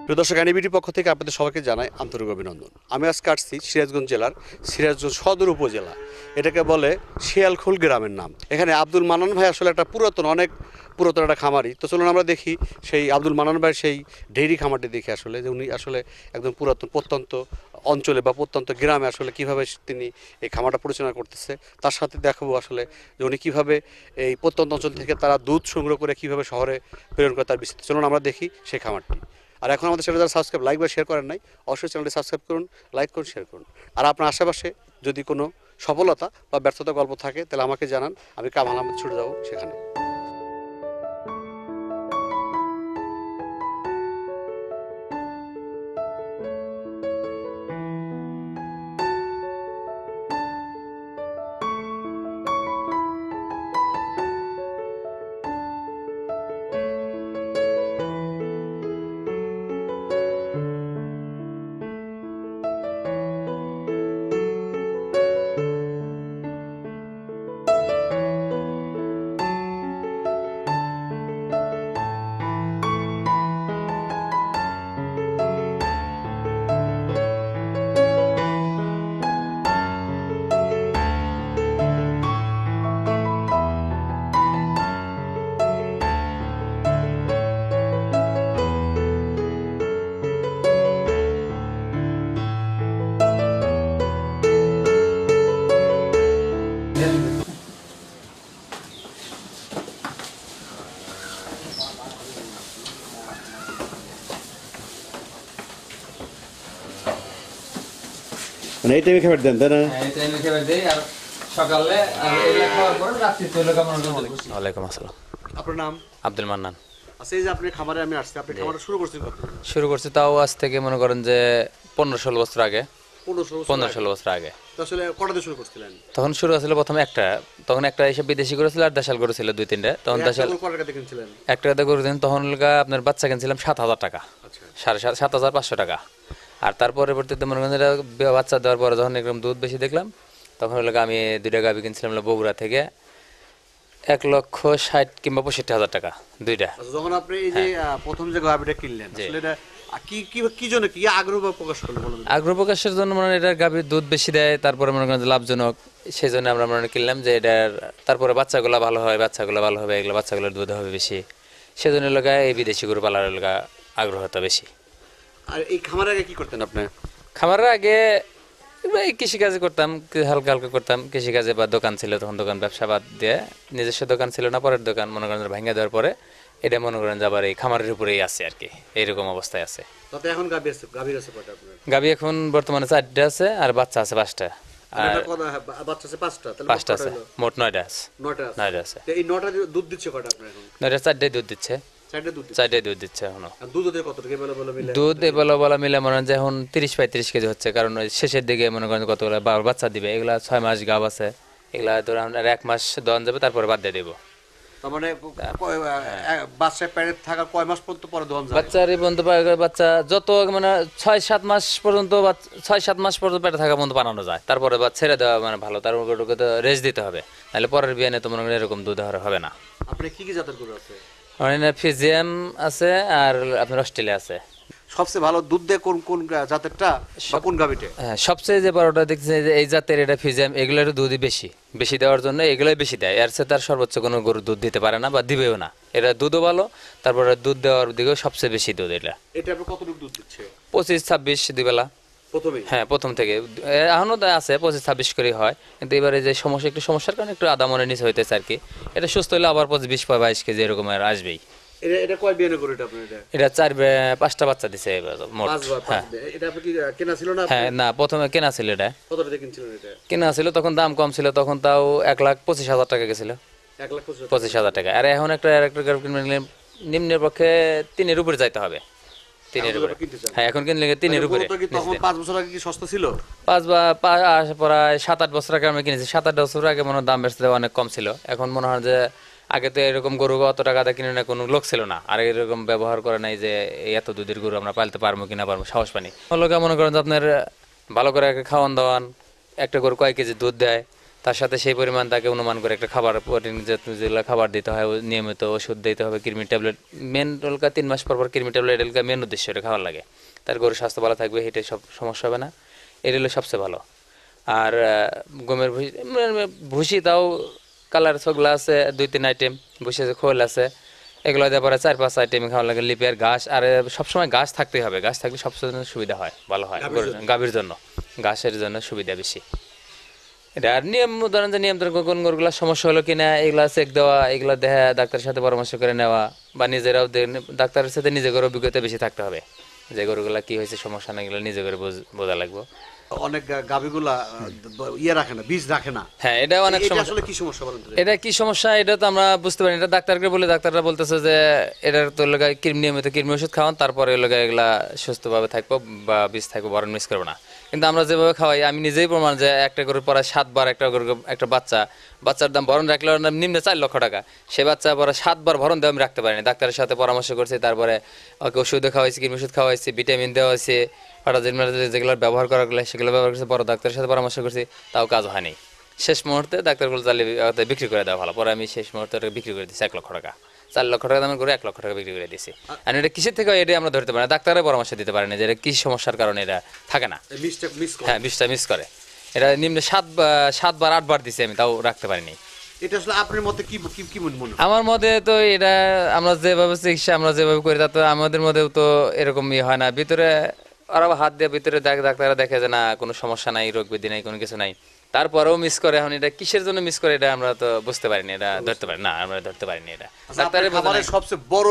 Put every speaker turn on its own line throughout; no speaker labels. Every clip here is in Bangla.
প্রিয় দর্শক, এনবিটির পক্ষ থেকে আপনাদের সবাইকে জানাই আন্তরিক অভিনন্দন। আমি আজকে আসছি সিরাজগঞ্জ জেলার সিরাজগঞ্জ সদর উপজেলা, এটাকে বলে শিয়ালখোল গ্রামের নাম। এখানে আব্দুল মান্নান ভাই আসলে একটা অনেক পুরাতন একটা খামারি। তো চলুন আমরা দেখি সেই আব্দুল মান্নান ভাইয়ের সেই ডেইরি খামারটি দেখি আসলে যে উনি আসলে একদম প্রত্যন্ত অঞ্চলে বা প্রত্যন্ত গ্রামে আসলে কীভাবে তিনি এই খামারটা পরিচালনা করতেছে। তার সাথে দেখাবো আসলে যে উনি কীভাবে এই প্রত্যন্ত অঞ্চল থেকে তারা দুধ সংগ্রহ করে কীভাবে শহরে প্রেরণ করে তার বিস্তারিত। চলুন আমরা দেখি সেই খামারটি। আর এখন আমাদের চ্যানেল যারা সাবস্ক্রাইব, লাইক বা শেয়ার করেন নাই, অবশ্যই চ্যানেলটি সাবস্ক্রাইব করুন, লাইক করুন, শেয়ার করুন। আর আপনার আশেপাশে যদি কোনো সফলতা বা ব্যর্থতা গল্প থাকে তাহলে আমাকে জানান, আমি কামাল আহমেদ ছুটে যাবো সেখানে। মানে এই টাইমে খাবার দেন, তাই না?
এই টাইমে খাবার দেই আর সকালে আর এগুলা খাওয়ার পর রাত্রি চলে কেমন হবে। ওয়ালাইকুম আসসালাম।
আপনার নাম?
আব্দুল মান্নান।
আচ্ছা, এই যে আপনি খামারে আমি আসছি, আপনি খামারটা শুরু করছেন কত?
শুরু করছি তাও আজ থেকে মনে করেন যে 15-16 বছর আগে।
15-16
বছর আগে।
তো আসলে কটা দিয়ে শুরু করছিলেন?
তখন শুরু হয়েছিল প্রথমে তখন একটা এসব বিদেশি করেছিল আর দেশাল করেছিল 2-3টা। তখন দেশাল
কত টাকা দিয়ে কিনছিলেন?
একটা টাকা করে দিন, তখন আপনার বাচ্চা কিনছিলাম 7,000 টাকা, 7,500 টাকা। আর তার পরবর্তীতে মনে করেন বাচ্চা দেওয়ার পরে যখন এরকম দুধ বেশি দেখলাম, তখন আমি 2টা গাভী কিনছিলাম বগুড়া থেকে 1,60,000 কিংবা 65,000 টাকা 2টা।
যখন আপনি এই যে প্রথম যে গাভীটা কিনলেন, আসলে এটা কি জন্য, কি আগ্রহ প্রকাশ করলেন বলুন?
আগ্রহ প্রকাশের জন্য মানে এটা গাভীর দুধ বেশি দেয়, তারপরে মনে করেন লাভজনক, সেই জন্য আমরা মনে কিনলাম যে এটার তারপরে বাচ্চাগুলো ভালো হয়, এগুলো বাচ্চাগুলোর দুধ হবে বেশি, সেজন্য লোকা এই বিদেশি গরু পালার লোকা আগ্রহটা বেশি।
আর এই খামারের আগে কি করতেন আপনি?
খামারের আগে এই কৃষিকাজে করতাম, হালকা হালকা করতাম কৃষিকাজে, বা দোকান ছিল তখন, দোকান ব্যবসা বাদ দিয়ে নিজস্ব দোকান ছিল না, পরের দোকান মনে করেন ভেঙে দেওয়ার পরে এটা মনে করেন যে আবার এই খামারের উপরেই আছে আর কি, এইরকম অবস্থায় আছে।
তাতে এখন গাভী আছে কয়টা আপনার?
গাভী এখন বর্তমানে 4টা আছে আর বাচ্চা আছে 5টা। আর
বাচ্চা আছে 5টা, তাহলে
5টা আছে, মোট 9টা আছে।
9টা আছে। এই 9টা দুধ দিচ্ছে কয়টা আপনার এখন?
9টা 4টাই দুধ দিচ্ছে,
4টাই
দুধ দিচ্ছে এখনো।
আর দুধ ওদের কতটুকু মিলে?
দুধ বলা মিলে মনে হয় যে এখন 30-35 কেজি হচ্ছে, কারণ ওই শেষের দিকে মনে করেন কতগুলো বাচ্চা দিবে, এগুলা 6 মাস গাভ আছে, এগুলা ধরুন আপনার 1 মাস দহন যাবে, তারপরে বাদ দিয়ে দেবো।
তার মানে বাচ্চার পেটে থাকা কয় মাস পর্যন্ত পরে দহন যাবে?
বাচ্চার এই পর্যন্ত বাচ্চা যত মানে 6-7 মাস পর্যন্ত, 6-7 মাস পর্যন্ত পেটে থাকা পর্যন্ত বানানো যায়, তারপরে ছেড়ে দেওয়া মানে ভালো, তার উপরে তো রেস্ট দিতে হবে, নাহলে পরের বিয়ানে তো মনে করেন এরকম দুধ হবে না।
আপনি কি জাতের গরু আছে?
ফিজিয়াম আছে আর আপনার অস্ট্রেলিয়া আছে।
সবচেয়ে ভালো দুধ দেয় কোন জাতেরটা বা কোন গাভীটা?
হ্যাঁ, সবচেয়ে যে বড়টা দেখছি যে এই জাতের, এটা ফিজিয়াম, এগুলোর দুধই বেশি দেওয়ার জন্য এগুলোই বেশি দেয়, এর সাথে তার সর্বোচ্চ কোনো গরু দুধ দিতে পারে না বা দিবেও না। এটা দুধও ভালো, তারপরে দুধ দেওয়ার দিকেও সবচেয়ে বেশি দুধ এটা।
এটা আপনি কতটুকু দুধ দিচ্ছে?
25-26 দুবেলা।
প্রথমেই? হ্যাঁ,
প্রথম থেকে এখনো আছে 25-26 করে হয়, কিন্তু এবারে যে সমস্যার কারণে একটু আধা মনের নিচে হইতেছে আর কি। এটা সুস্থ হলে আবার 25-22 কেজি এরকম আর আসবেই।
এটা কয় বিয়ানে গরু এটা আপনার?
এটা 5টা বাচ্চা দিছে এবার মোট। হ্যাঁ,
এটা আপনি কি কেনা ছিল না?
হ্যাঁ, না, প্রথমে কেনা ছিল। এটা
কত টাকা কিনছিলেন? এটা
কেনা ছিল তখন দাম কম ছিল, তখন তাও 1,25,000 টাকা গেছিল।
1,25,000
টাকা। আর এখন একটা গাড়ি কিনলে নিম্নের পক্ষে 3-এর উপরে যাইতে হবে, 3-এর উপরে। হ্যাঁ, এখন কিনলে 3-এর উপরে।
তখন 5 বছর আগে কি সস্তা ছিল?
5 বা প্রায় 7-8 বছর আগে আমি কিনেছি। 7-8 বছর আগে মনে দাম বেচতে অনেক কম ছিল। এখন মনে হয় যে আগে তো এরকম গরু অত টাকা দিয়ে কিনে না, কোনো লোক ছিল না, আর এরকম ব্যবহার করে নাই যে এত দুধের গরু আমরা পালতে পারবো কিনা পারবো, সাহস পানি লোকে মনে করেন যে আপনার ভালো করে খাওয়ান দাওয়ান, একটা গরু কয় কেজি দুধ দেয়, তার সাথে সেই পরিমাণ তাকে অনুমান করে একটা খাবার প্রোটিন যেগুলো খাবার দিতে হয় নিয়মিত ওষুধ দিতে হবে, কৃমি ট্যাবলেট মেন রোলকা 3 মাস পর পর কৃমি ট্যাবলেট এগুলো মেন উদ্দেশ্য এটা খাওয়ার লাগে। তার গরুর স্বাস্থ্য ভালো থাকবে, হেঁটে সব সমস্যা হবে না, এটা হলো সবচেয়ে ভালো। আর গমের ভুসি ভুসি তাও কালার ছগলা আছে 2-3 আইটেম, ভুসি আছে, খোল আছে, এগুলো দেওয়ার পরে 4-5 আইটেম খাওয়া লাগে। লিপিয়ার ঘাস, আর সবসময় ঘাস থাকতেই হবে, ঘাস থাকলে সবসময় সুবিধা হয়, ভালো হয় গাভীর জন্য, ঘাসের জন্য সুবিধা বেশি। এটা আর নিয়ম, ধরেন যে নিয়ন্ত্রণ কোন গরুগুলোর সমস্যা হলো কিনা এগুলা চেক দেওয়া, এগুলো দেখা ডাক্তারের সাথে পরামর্শ করে নেওয়া, বা নিজেরাও ডাক্তারের সাথে নিজে করে অভিজ্ঞতা বেশি থাকতে হবে যে গরুগুলা কি হয়েছে সমস্যা না, এগুলো নিজে করে বোঝা লাগবে।
অনেক গাভীগুলা ইয়ে রাখে না, বীজ রাখে না।
হ্যাঁ, এটা অনেক
এটা
সমস্যা।
আসলে কি সমস্যা বলেন তো?
এটা কি সমস্যা এটা তো আমরা বুঝতে পারি না, এটা ডাক্তারকে বলে ডাক্তাররা বলতেছে যে এটার তো লাগায় নিয়মিত কৃমি ওষুধ খাওয়ান, তারপরে লাগায় এগুলা সুস্থভাবে থাকবো বা বীজ থাকবো, বরণ মিস করবো না। কিন্তু আমরা যেভাবে খাওয়াই, আমি নিজেই প্রমাণ যে একটা গরুর পরে 7 বার একটা গরু, একটা বাচ্চার দাম ভরণ রাখলে ওর দাম নিম্নে 4 লক্ষ টাকা, সে বাচ্চা পরে 7 বার ভরণ দেওয়া আমি রাখতে পারিনি। ডাক্তারের সাথে পরামর্শ করছি, তারপরে ওকে ওষুধও খাওয়াইছি, কৃমি ওষুধ খাওয়াইছি, ভিটামিন দেওয়া হয়েছে, যেগুলো ব্যবহার করা গেলে সেগুলো ব্যবহার করছি, বড় ডাক্তারের সাথে পরামর্শ করছি, তাও কাজ হয়নি। শেষ মুহূর্তে ডাক্তারগুলো চালিয়ে বিক্রি করে দেওয়া ভালো, পরে আমি শেষ মুহূর্তে বিক্রি করে দিচ্ছি 1 লক্ষ টাকা। 4 লক্ষ টাকা দামের করে 1 লক্ষ টাকা বিক্রি করে দিচ্ছি। আর এটা কিসের থেকে হয় এটা আমরা ধরতে পারি না, ডাক্তারের পরামর্শ দিতে পারে না যে এটা কি সমস্যার কারণে এটা থাকে না। হ্যাঁ, বিষটা মিস করে, এটা নিম্নে 7 বার 8 বার দিছি আমি, তাও রাখতে পারিনি।
এটা আসলে আপনার মতে কি কি মনে হয়?
আমার মতে তো এটা আমরা যেভাবে চিকিৎসা আমরা যেভাবে করি, তা তো আমাদের মধ্যেও তো এরকম হয় না। ভিতরে ওরা হাত দিয়ে ভিতরে ডাক্তাররা দেখে যে না কোনো সমস্যা নাই, রোগ ব্যাধি নাই, কোনো কিছু নাই, তারপরেও মিস করে। এখন এটা কিসের জন্য মিস করে এটা আমরা তো বুঝতে পারিনি, এটা ধরতে পারি না, আমরা ধরতে পারিনি। এটা ডাক্তারের
খাবারের সবচেয়ে বড়,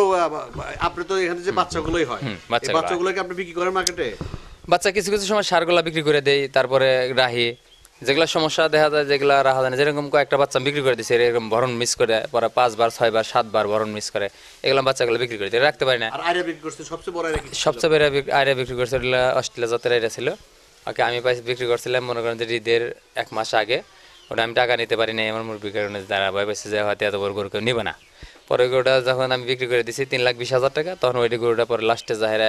আপনি তো এখানে যে বাচ্চাগুলোই হয়, এই বাচ্চাগুলোকে আপনি বিক্রি করেন মার্কেটে?
বাচ্চা কিছু কিছু সময় সারগুলা বিক্রি করে দেই, তারপরে রাহি যেগুলো সমস্যা দেখা যায়, যেগুলো রাখা যায় না, যেরকম কয়েকটা বাচ্চা বিক্রি করে দিচ্ছে এরকম ভরণ মিস করে, পরে 5 বার 6 বার 7 বার ভরণ মিস করে, এগুলো বাচ্চাগুলো বিক্রি করে দিই, রাখতে পারি না।
আর আইরা বিক্রি করতে সবচেয়ে বড় আইরা কি?
সবচেয়ে বড় আইরা বিক্রি করছে অস্ট্রেলিয়া জাতের আইরা ছিল, ওকে আমি বিক্রি করছিলাম মনে করেন যে ঈদের 1 মাস আগে। ওটা আমি টাকা নিতে পারি না আমার মুরগির কারণে, যারা ভয় পাইছে যে হয়তো এত বড় গরু কেউ নিবে না। পরে গরুটা যখন আমি বিক্রি করে দিছি 3,20,000 টাকা, তখন ওইটি গরুটা পরে লাস্টে যাহেরা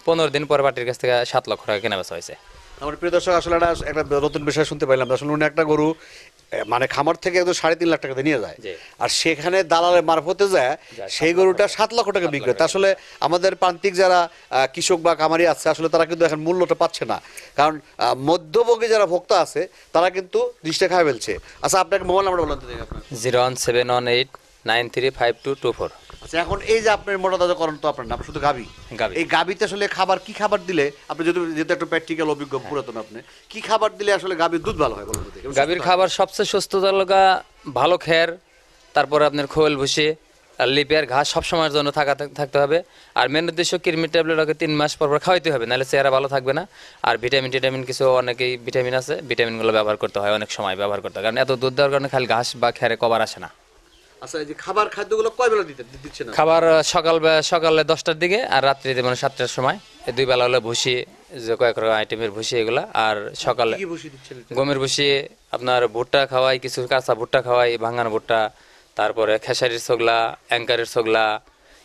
15 দিন পরে পার্টির কাছ থেকে 7 লক্ষ টাকা কেনা বেচা হয়েছে।
আমার প্রিয় দর্শক, আসলে একটা নতুন বিষয় শুনতে পাইলাম। আসলে উনি একটা গরু মানে খামার থেকে একদম 3.5 লাখ টাকা দিয়ে নিয়ে যায়, আর সেখানে দালালের মারফতে যায় সেই গরুটা 7 লক্ষ টাকা বিক্রি হয়। আসলে আমাদের প্রান্তিক যারা কৃষক বা খামারি আছে, আসলে তারা কিন্তু এখন মূল্যটা পাচ্ছে না, কারণ মধ্যভোগী যারা ভোক্তা আছে তারা কিন্তু জিনিসটা খায় ফেলছে। আচ্ছা, আপনাকে মোবাইল নাম্বার বলতে দেখি আপনার।
01718935224।
আচ্ছা, এখন এই যে আপনার মোটা তাজা করেন তো আপনার নাম শুধু গাবি, এই গাবিতে আসলে খাবার কি খাবার দিলে আপনি যেহেতু একটু প্র্যাকটিক্যাল অভিজ্ঞ পুরাতন, আপনি কি খাবার দিলে আসলে গাবির দুধ ভালো হয় বলুন?
গাভীর খাবার সবচেয়ে সুস্থ তালুকা ভালো খের, তারপরে আপনার খোল ভুসি আর লিপিয়ার ঘাস সবসময়ের জন্য থাকতে হবে। আর মেন উদ্দেশ্য কৃমি ট্যাবলেট ওকে 3 মাস পর পর খাওয়াইতে হবে, নাহলে চেহারা ভালো থাকবে না। আর ভিটামিন কিছু অনেকেই ভিটামিন আছে, ভিটামিনগুলো ব্যবহার করতে হয়, অনেক সময় ব্যবহার করতে হয়, কারণ এত দুধ দেওয়ার কারণে খালি ঘাস বা খেরে কভার আসে না।
আচ্ছা, এই যে খাদ্যগুলো কয় বেলা দিচ্ছে না?
খাবার সকালে 10টার দিকে, আর রাত্রিতে মানে 7টার সময়, এই 2 বেলা হলে ভুসি, যে কয়েক রকম আইটেমের ভুসি এগুলা। আর সকালে গমের ভুসি, আপনার ভুট্টা খাওয়াই, কিছু কাঁচা ভুট্টা খাওয়াই, ভাঙানো ভুট্টা, তারপরে খেসারির ছগলা, অ্যাঙ্কারের ছগলা,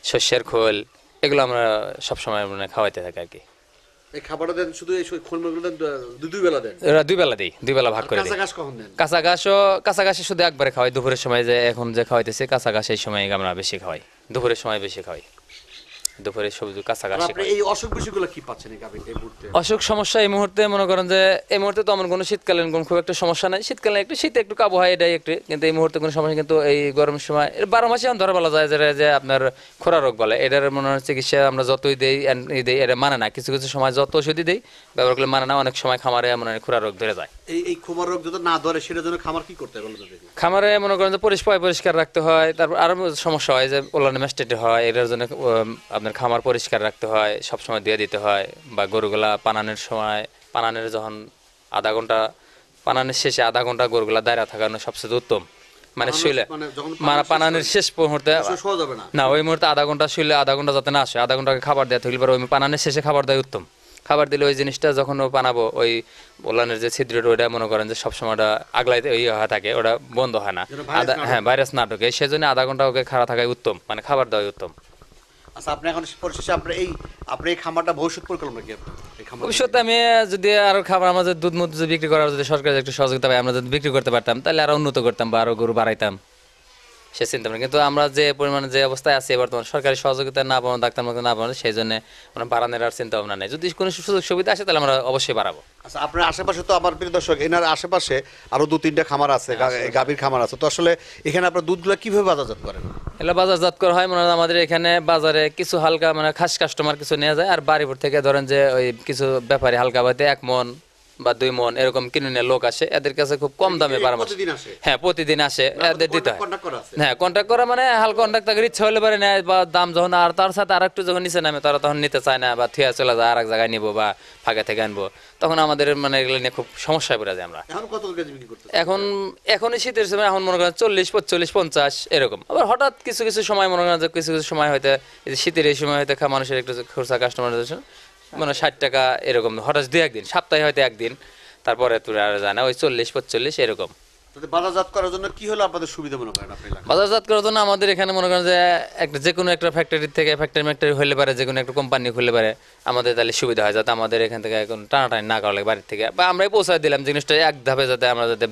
শস্যের খোল, এগুলো আমরা সবসময় মানে খাওয়াইতে থাকি আর কি।
এই খাবারটা দেন শুধু এই খোলগুলো দেন, দুই বেলা দেন?
এরা 2 বেলা দিই, 2 বেলা ভাগ করে দিই।
কাঁচা ঘাস কখন দেন?
কাঁচা ঘাসে শুধু একবারে খাওয়াই দুপুরের সময়, যে এখন যে খাওয়াইতেছে কাঁচা ঘাস, এই সময় আমরা বেশি খাওয়াই, দুপুরের সময় বেশি খাওয়াই, দুপুরে সবজি কাঁচা ঘাস।
আপনি এই অসুখ বিসুখগুলো কি পাচ্ছেন এই গাভীর এই মুহূর্তে?
অসুখ সমস্যা এই মুহূর্তে মনে করেন যে এই মুহূর্তে তো আমার কোনো শীতকালীন কোনো খুব একটা সমস্যা নাই, শীতকালে একটু শীতে একটু কাবু হয় এটাই একটু, কিন্তু এই মুহূর্তে কোনো সমস্যা। কিন্তু এই গরমের সময় 12 মাসে এখন ধরা বলা যায় যে আপনার খোরা রোগ বলে, এটার মনে হয় চিকিৎসা আমরা যতই দেই এটা মানে না, কিছু কিছু সময় যত ওষুধই দেই ব্যবহার করলে মানে না, অনেক সময় খামারে মনে হয় খোরা রোগ ধরে যায়।
এই খোরা রোগ যদি না ধরে সেটার জন্য খামার কি করতে হবে?
খামারে মনে করেন যে পরিষ্কার রাখতে হয়, তারপর আরো সমস্যা হয় যে ওলানে ম্যাস্টেটে হয়, এটার জন্য আপনার খামার পরিষ্কার রাখতে হয়, সবসময় দিয়ে দিতে হয়। বা গরুগুলা পানানের যখন আধা ঘন্টা, পানানের শেষে আধা ঘন্টা গরুগুলা দাঁড়া থাকানো সবচেয়ে উত্তম, মানে শুইলে পানানের শেষ মুহূর্তে না, ওই মুহূর্তে আধা ঘন্টা শুইলে, আধা ঘন্টা যাতে না আসে, আধা ঘন্টাকে খাবার দেওয়া থাকলে ওই পানানের শেষে খাবার দেওয়া উত্তম। খাবার দিলে ওই জিনিসটা যখন ও পানাবো, ওই ওলানের যে ছিদ্রটা ওইটা মনে করেন যে সবসময় ওটা আগলাইতে হয়ে থাকে, ওটা বন্ধ হয় না, হ্যাঁ ভাইরাস না ঢোকে, সেজন্য আধা ঘন্টা ওকে খাড়া থাকাই উত্তম, মানে খাবার দেওয়াই উত্তম।
আচ্ছা, আপনি এখন পরিশেষে আপনি এই খামারটা ভবিষ্যৎ পরিকল্পনা কি আপনার? এই খামার
ভবিষ্যতে আমি যদি আরো খাবার আমাদের দুধ মুধ যদি বিক্রি করার যদি সরকারের একটু সহযোগিতা পাই, আমরা যদি বিক্রি করতে পারতাম তাহলে আরো উন্নত করতাম বা আরো গরু বাড়াইতাম, সে চিন্তা ভাবনা। কিন্তু আমরা যে পরিমাণে যে অবস্থায় আছি বর্তমান, সরকারি সহযোগিতা না পাবো, ডাক্তার মতো না পাবো, সেই জন্য আমরা বাড়ানোর আর চিন্তা ভাবনা নেই। যদি কোনো সুযোগ সুবিধা আসে তাহলে আমরা অবশ্যই বাড়াবো।
আচ্ছা, আপনার আশেপাশে তো আমার প্রিয় দর্শক, এনার আশেপাশে আরো 2-3টা খামার আছে, গাভীর খামার আছে। তো আসলে এখানে আপনার দুধগুলো কিভাবে বাজারজাত করেন?
এগুলো বাজারজাত করা হয় মনে হয় আমাদের এখানে বাজারে কিছু হালকা মানে খাস কাস্টমার কিছু নেওয়া যায়, আর বাড়িপুর থেকে ধরেন যে ওই কিছু ব্যাপারী হালকা বাতে 1 মন বা 2 মন এরকম কিনে নিয়ে লোক আসে, এদের কাছে খুব কম দামে পরামর্শ।
প্রতিদিন আসে?
হ্যাঁ, প্রতিদিন আসে, এদের দিতে হয়।
কন্টাক্ট করা আছে?
হ্যাঁ, কন্ট্যাক্ট করা মানে হালকা কন্ট্যাক্ট তাকে ইচ্ছা হলে পারে নেয়, বা দাম যখন আর তার সাথে আর একটু যখন নিচে নামে তারা তখন নিতে চায় না, বা থিয়া চলে যায় আর এক জায়গায় নিবো বা ফাঁকা থেকে আনবো, তখন আমাদের মানে এগুলো নিয়ে খুব সমস্যায় পড়ে যায় আমরা।
এখন কত কেজি বিক্রি করতেছেন?
এখনই শীতের সময় এখন মনে করেন 40, 45, 50 এরকম। আবার হঠাৎ কিছু কিছু সময় মনে করেন যে কিছু কিছু সময় হয়তো এই যে শীতের এই সময় হয়তো মানুষের একটু খরচা কাস্টমার মানে 60 টাকা এরকম, হঠাৎ 2-1 দিন, সপ্তাহে হয়তো 1 দিন, তারপরে তোর আর যায় না, ওই 40, 45 এরকম।
তাতে বাজারজাত করার জন্য কি হলো আপনাদের সুবিধা মনে করেন আপনি এলাকায়?
বাজারজাত করার জন্য আমাদের এখানে মনে করেন যে যে কোনো একটা ফ্যাক্টরি থেকে ফ্যাক্টরি হলে পারে, যে কোনো একটা কোম্পানি খুললে পারে আমাদের তাহলে সুবিধা হয়, যাতে আমাদের এখান থেকে এখন টানাটানি না করা লাগে বাড়ির থেকে, বা আমরাই পৌঁছায় দিলাম জিনিসটা এক ধাপে, যাতে আমরা যাতে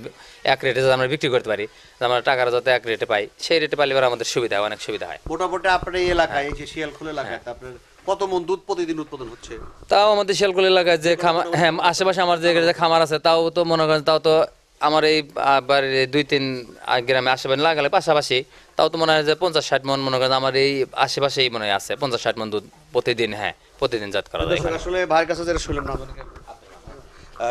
এক রেটে যাতে আমরা বিক্রি করতে পারি, আমরা টাকাটা যাতে এক রেটে পাই, সেই রেটে পাইলে পরে আমাদের সুবিধা হয়, অনেক সুবিধা হয়।
মোটামুটি আপনার এই এলাকায়, এই যে শিয়ালখোল এলাকায় আপনার কত মন দুধ প্রতিদিন উৎপাদন হচ্ছে?
তাও আমাদের শিয়ালকোল এলাকায় যে খামার, হ্যাঁ আশেপাশে আমার যে খামার আছে, তাও তো মনে করেন তাও তো আমার এই বাড়ির 2-3 গ্রামে আশেপাশে লাগালে পাশাপাশি, তাও তো মনে হয় যে 50-60 মন মনে করেন আমার এই আশেপাশেই মনে হয় আছে 50-60 মন দুধ প্রতিদিন, হ্যাঁ প্রতিদিন জাত করা যায়।
আসলে ভাইয়ের কাছে যেটা শুনলাম না আমাদেরকে,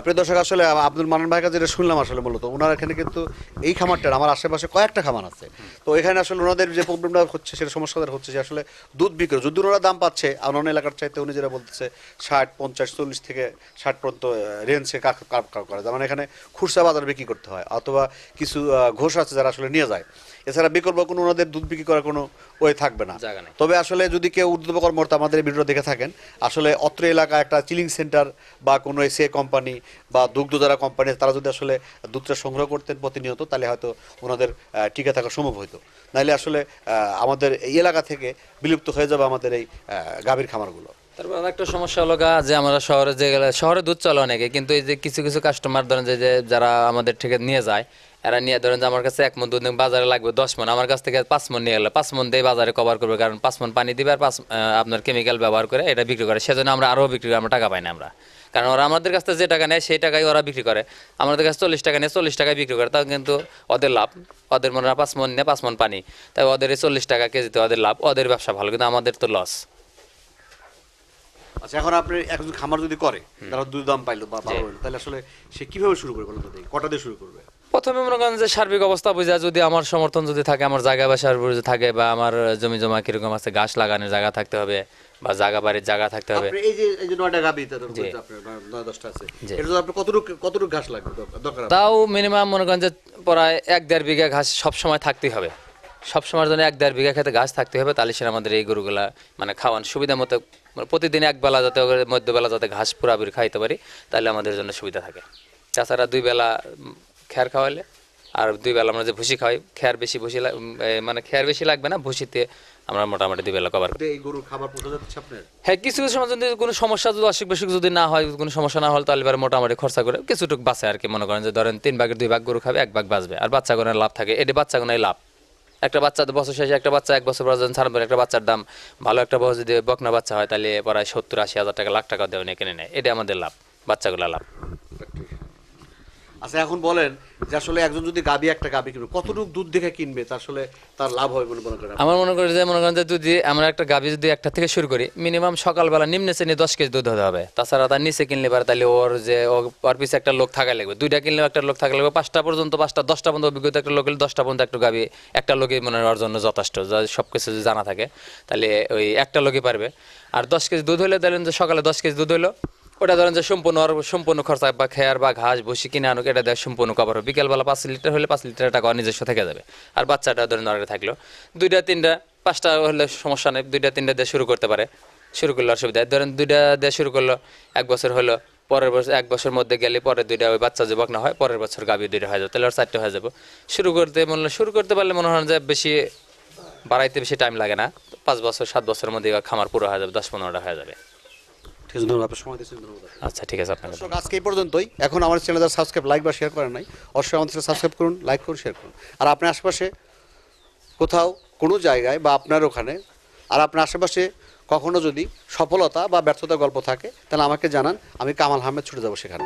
প্রিয় দর্শক, আসলে আব্দুল মান্নান ভাইয়ের কাছে যেটা শুনলাম, আসলে মূলত ওনার এখানে কিন্তু এই খামারটার আমার আশেপাশে কয়েকটা খামার আছে। তো এখানে আসলে ওনাদের যে প্রবলেমটা হচ্ছে, সেটা সমস্যাটা হচ্ছে যে আসলে দুধ বিক্রি, যদি ওনারা দাম পাচ্ছে আর অন্য এলাকার চাইতে, উনি যেটা বলতেছে 60, 50, 40 থেকে 60 পর্যন্ত রেঞ্জে করা যায়, মানে এখানে খুচরা বাজারে বিক্রি করতে হয়, অথবা কিছু ঘোষ আছে যারা আসলে নিয়ে যায়। এছাড়া বিকল্প কোনো ওনাদের দুধ বিক্রি করার কোনো ওয়ে থাকবে না। তবে আসলে যদি কেউ ঊর্ধ্বতন কর্মকর্তা আমাদের এই ভিডিওটা দেখে থাকেন, আসলে অত্র এলাকায় একটা চিলিং সেন্টার বা কোনো এসিআই কোম্পানি বা দুগ্ধ যারা কোম্পানি, তারা যদি আসলে দুধটা সংগ্রহ করতেন প্রতিনিয়ত, তাহলে হয়তো ওনাদের টিকে থাকা সম্ভব হতো। নাহলে আসলে আমাদের এই এলাকা থেকে বিলুপ্ত হয়ে যাবে আমাদের এই গাভীর খামারগুলো।
তারপর একটা সমস্যা হলো যে আমরা শহরে যে গেলে শহরে দুধ চলে অনেকে, কিন্তু এই যে কিছু কিছু কাস্টমার ধরেন যে যারা আমাদের থেকে নিয়ে যায়, এরা নিয়ে ধরেন যে আমার কাছে 1 মন দুধ বাজারে লাগবে 10 মন, আমার কাছ থেকে 5 মন নিয়ে গেলে 5 মন দিয়ে বাজারে কভার করবে, কারণ 5 মন পানি দিবে আর আপনার কেমিক্যাল ব্যবহার করে এটা বিক্রি করে, সেজন্য আমরা আরও বিক্রি করে আমরা টাকা পাই না আমরা, কারণ ওরা আমাদের কাছ থেকে যে টাকা নেয় সেই টাকাই ওরা বিক্রি করে, আমাদের কাছে 40 টাকা নিয়ে 40 টাকায় বিক্রি করে, তাও কিন্তু ওদের লাভ, ওদের মনে হয় 5 মন নিয়ে 5 মন পানি, তাই ওদের এই 40 টাকা কেজিতে ওদের লাভ, ওদের ব্যবসা ভালো, কিন্তু আমাদের তো লস।
আচ্ছা, এখন আপনি একজন খামার যদি করে, তারা দুধ দাম পাইলো বা ভালো হলো, তাহলে আসলে সে কিভাবে শুরু করবে, বলুন তো দেখি, কটা দিয়ে শুরু করবে?
প্রথমে মনে করেন যে সার্বিক অবস্থা বুঝা, যদি আমার সমর্থন যদি থাকে, আমার জায়গা বাসার যদি থাকে, বা আমার জমি জমা কিরকম আছে, ঘাস লাগানোর জায়গা থাকতে হবে, বা জায়গা বাড়ির জায়গা থাকতে হবে।
এই যে 9টা গাভী আপনার 9-10টা আছে, এটা তো আপনার কতটুকু ঘাস লাগবে দরকার?
তাও মিনিমাম মনে করেন যে প্রায় 1-1.5 বিঘা ঘাস সব সময় থাকতেই হবে, সব সময়ের জন্য 1-1.5 বিঘা খেতে ঘাস থাকতে হবে, তাহলে সেটা আমাদের এই গরুগুলা মানে খাওয়ান সুবিধা মতো, প্রতিদিন একবেলা যাতে মধ্যবেলা যাতে ঘাস পুরাপুরি খাইতে পারি, তাহলে আমাদের জন্য সুবিধা থাকে। তাছাড়া 2 বেলা খ্যার খাওয়ালে, আর 2 বেলা আমরা যে ভুসি খাওয়াই, খ্যার মানে খ্যার বেশি লাগবে না, ভুসিতে আমরা মোটামুটি 2 বেলা কভার করি।
এই গরুর খাবার পোষা যাচ্ছে আপনার?
হ্যাঁ, কিছু কিছু সময় যদি কোনো সমস্যা, যদি অসুখ বিসুখ যদি না হয়, কোনো সমস্যা না হলে, তাহলে এবার মোটামুটি খরচা করে কিছুটুকু বাঁচে আর কি। মনে করেন যে ধরেন 3 ভাগের 2 ভাগ গরু খাবে, 1 ভাগ বাঁচবে, আর বাচ্চা গোনার লাভ থাকে, এটি বাচ্চা গোনায় লাভ। একটা বাচ্চা বছর শেষে, একটা বাচ্চা 1 বছর পর যখন ছাড়ান, একটা বাচ্চার দাম ভালো, একটা বছর যদি বকনা বাচ্চা হয়, তাহলে প্রায় 70-80 হাজার টাকা, লাখ টাকা দেওয়া নিয়ে কিনে নেয়, এটা আমাদের লাভ, বাচ্চাগুলো লাভ।
আচ্ছা, এখন বলেন যে আসলে একজন যদি একটা গাভী কিনবে, কতটুকু দুধ দেখে কিনবে তা আসলে তার লাভ হবে মনে করেন?
আমার মনে করি যে যদি আমরা একটা গাভী যদি একটা থেকে শুরু করি, মিনিমাম সকালবেলা নিম্নে শ্রেণী 10 কেজি দুধ হতে হবে। তাছাড়া তার নিচে কিনলে পারে, তাহলে ওর পিছিয়ে একটা লোক থাকা লাগবে, 2টা কিনলেও একটা লোক থাকা লাগবে, 5টা পর্যন্ত, 5টা 10টা পর্যন্ত অভিজ্ঞতা একটা লোক হলে 10টা পর্যন্ত একটা গাভী একটা লোকই মনে হওয়ার জন্য যথেষ্ট, সব কিছু যদি জানা থাকে, তাহলে ওই একটা লোকই পারবে। আর 10 কেজি দুধ হলে ধরেন যে সকালে 10 কেজি দুধ হলো, ওটা ধরেন যে সম্পূর্ণ খরচা বা খেয়ার বা ঘাস ভুসি কিনে আনুক, এটা দেয় সম্পূর্ণ কভার হবে। বিকেলবেলা 5 লিটার হলে 5 লিটার টাকা নিজস্ব থেকে যাবে, আর বাচ্চাটা ধরেন নড়ে থাকলো 2টা 3টা 5টা হলে সমস্যা নেই, 2টা 3টা দিয়ে শুরু করতে পারে, শুরু করলে অসুবিধা। ধরেন 2টা দিয়ে শুরু করলো, 1 বছর হলো, পরের বছর 1 বছর মধ্যে গেলে পরে 2টা ওই বাচ্চা যে বকনা হয়, পরের বছর গাভী 2টা হয়ে যাবে, তাহলে আর 4টে হয়ে যাবে। শুরু করতে পারলে মনে হয় যে বেশি বাড়াইতে বেশি টাইম লাগে না, 5 বছর 7 বছরের মধ্যে খামার পুরো হয়ে যাবে, 10-15টা হয়ে যাবে।
ঠিক আছে, ধন্যবাদ, আপনার সময় দিয়েছেন, ধন্যবাদ।
আচ্ছা ঠিক আছে, আপনাকে
দর্শক, আজকে এই পর্যন্তই। এখন আমার চ্যানেল যারা সাবস্ক্রাইব, লাইক বা শেয়ার করেন নাই, অবশ্যই আমাদের সাবস্ক্রাইব করুন, লাইক করুন, শেয়ার করুন। আর আপনার আশেপাশে কোথাও কোনো জায়গায় বা আপনার ওখানে আর আপনার আশেপাশে কখনো যদি সফলতা বা ব্যর্থতার গল্প থাকে তাহলে আমাকে জানান, আমি কামাল আহমেদ ছুটে যাবো সেখানে।